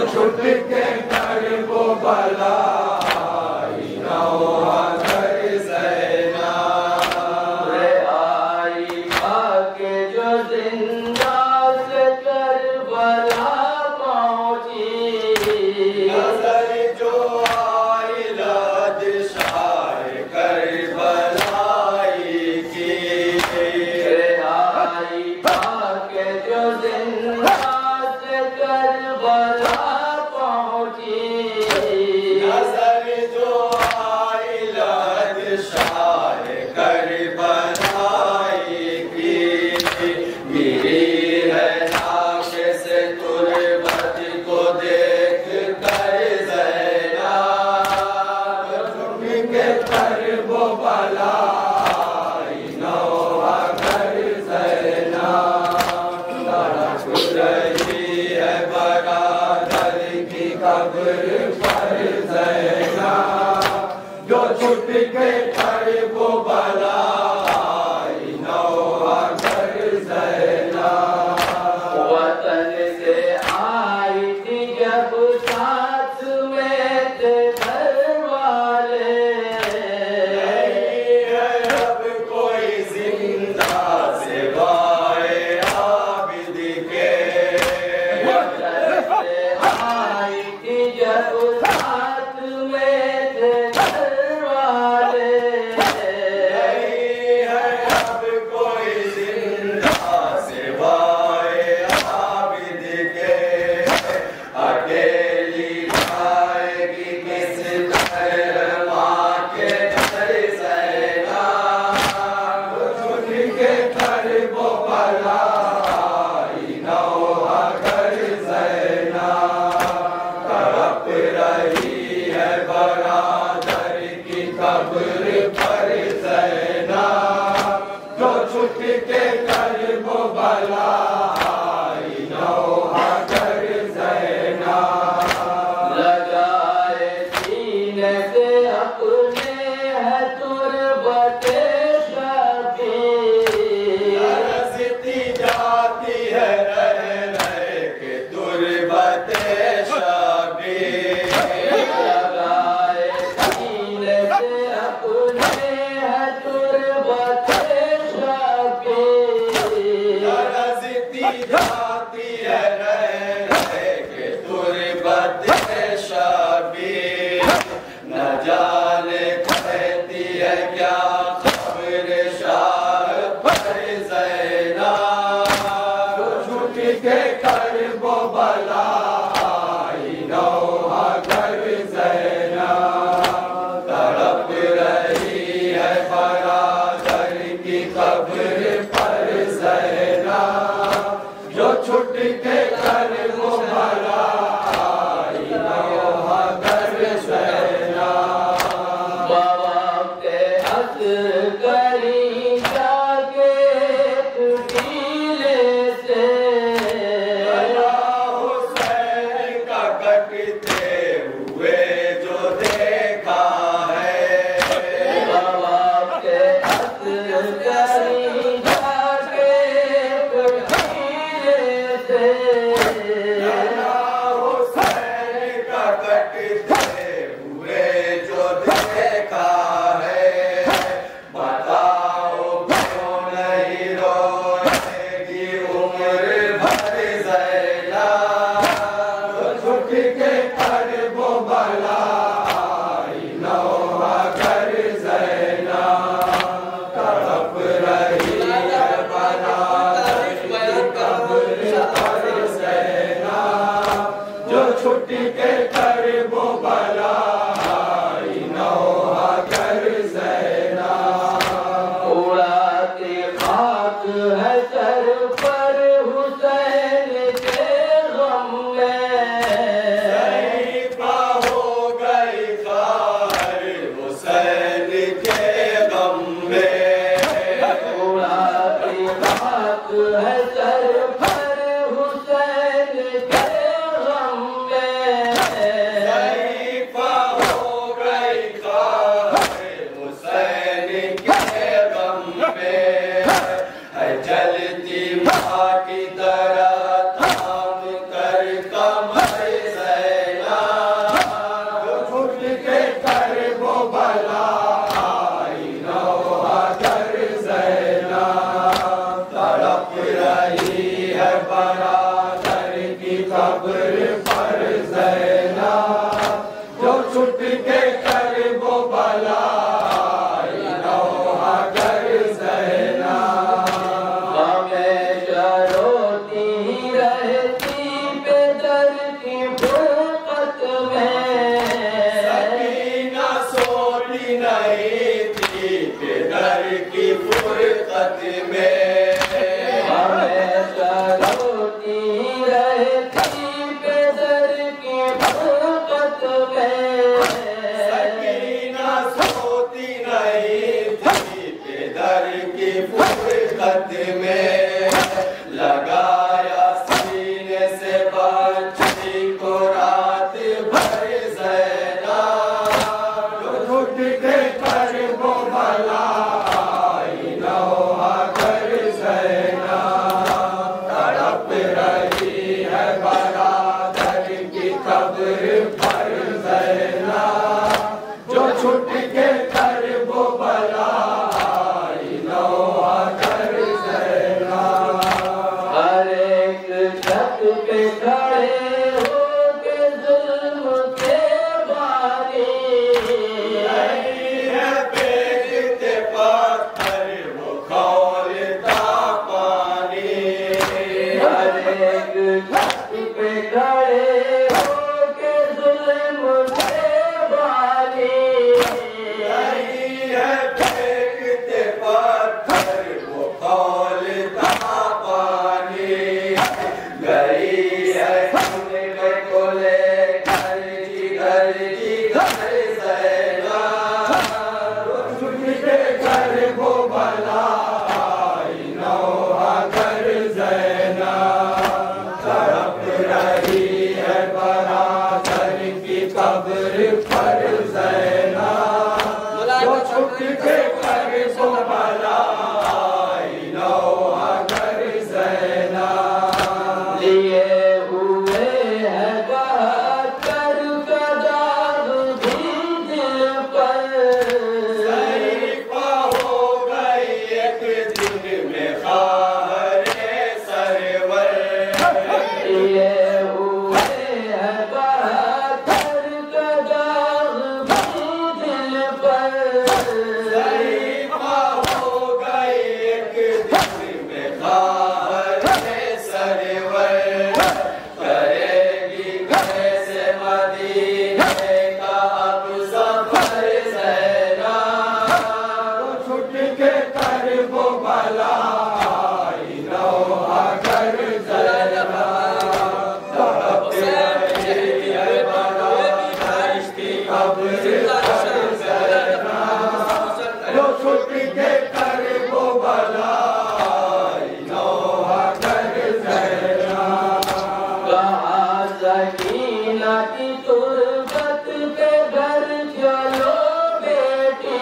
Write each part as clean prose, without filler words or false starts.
छुट के कर वो भलाई न हुआ घर सहना। रे आई आके जो जिंदा से करबला पहुंची, नजर जो आई लादिशाह करबलाई की। रे आई आके जो जिंदा से करबला पहुंची, नजर जो आई लादिशाह करबलाई की। गिरी है नाक़िस तुर्बत को देख कर ज़ैना, झुक के कर वो भलाई न हुआ घर ज़ैना। तड़प रही है बरादर की कब्र पर ज़ैना, जो छुट के कर वो भलाई न हुआ घर ज़ैना। वतन से आई थी जब साथ में थे घर वाले, नहीं है अब कोई जिंदा सिवाय आबिद के। वतन से आई थी जब साथ में थे घर वाले, नहीं है अब कोई जिंदा सिवाय आबिद के। अकेली आएगी किस तरह माँ के दर ज़ैना, झुक के कर वो भलाई न हुआ घर ज़ैना। तड़प रही है बरादर की कब्र पर ज़ैना, जो छुट के कर वो भलाई न हुआ घर ज़ैना। लगाए सीने से अपने है तुर्बते शबीर, तरसती जाती है रह के तुर्बते शबीर। लगाए सीने से अपने है तुर्बते शबीर, तरसती जाती है रह के तुर्बते शबीर। न जाने कहती है क्या खबर शाह पर ज़ैना, जो छुट के कर वो भलाई न हुआ घर ज़ैना। तड़प रही है बरादर की कब्र पर ज़ैना, जो छुट के कर वो भलाई न हुआ घर ज़ैना। बवक़्ते असर करी जाके तुकीले से, हुसैन का कटते हुए जो देखा है। बवक़्ते असर करी जाके तुकीले से, हुसैन का कटते हुए जो देखा है। बताओ क्यों नहीं रोएगी उम्र भर ज़ैना, जो झुक के कर वो भलाई न हुआ घर ज़ैना। तड़प रही है बरादर की कब्र पर ज़ैना, जो छुट के कर वो भलाई न हुआ घर ज़ैना। उड़ाती खाक है सर पर हुसैन के गम में, ज़रीफ़ा हो गई ख़ार हुसैन के गम में। उड़ाती खाक है सर पर हुसैन के गम में, ज़रीफ़ा मदीना की तुरबत के घर चलो बेटी।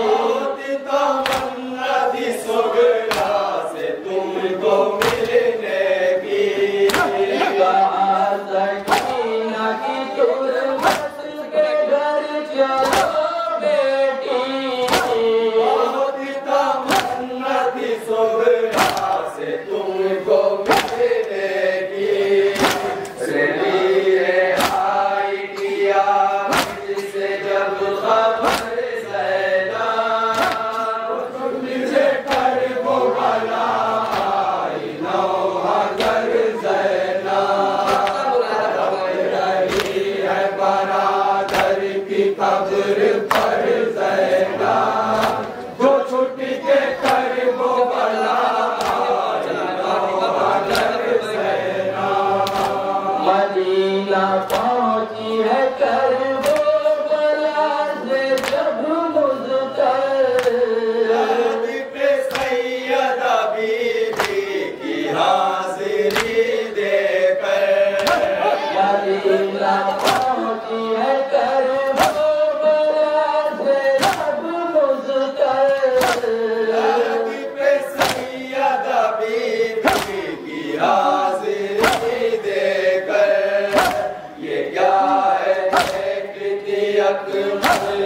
होती तमन्ना थी सुगरा से तुमको मिलने की। कहा सकीना की तुरबत के घर चलो बेटी। होती तमन्ना थी सुगरा से तुमको मिलने की। सलीले आई किया मुझसे जब खबर ज़ैना, तुमसे कर वो भला आई नौहा कर ज़ैना। रही है बरादर की कब्र पर ज़ैना, जो छुट के कर वो भला आई नौहा कर ज़ैना। मदीना पहुंची है कर वो बला से जब मुझतर। नबी पे सैयदा बीबी की हाजिरी देकर। मदीना पहुंची है कर वो बला से जब मुझतर। नबी पे सैयदा बीबी की हाजिरी देकर। ये क्या है कृति अकबर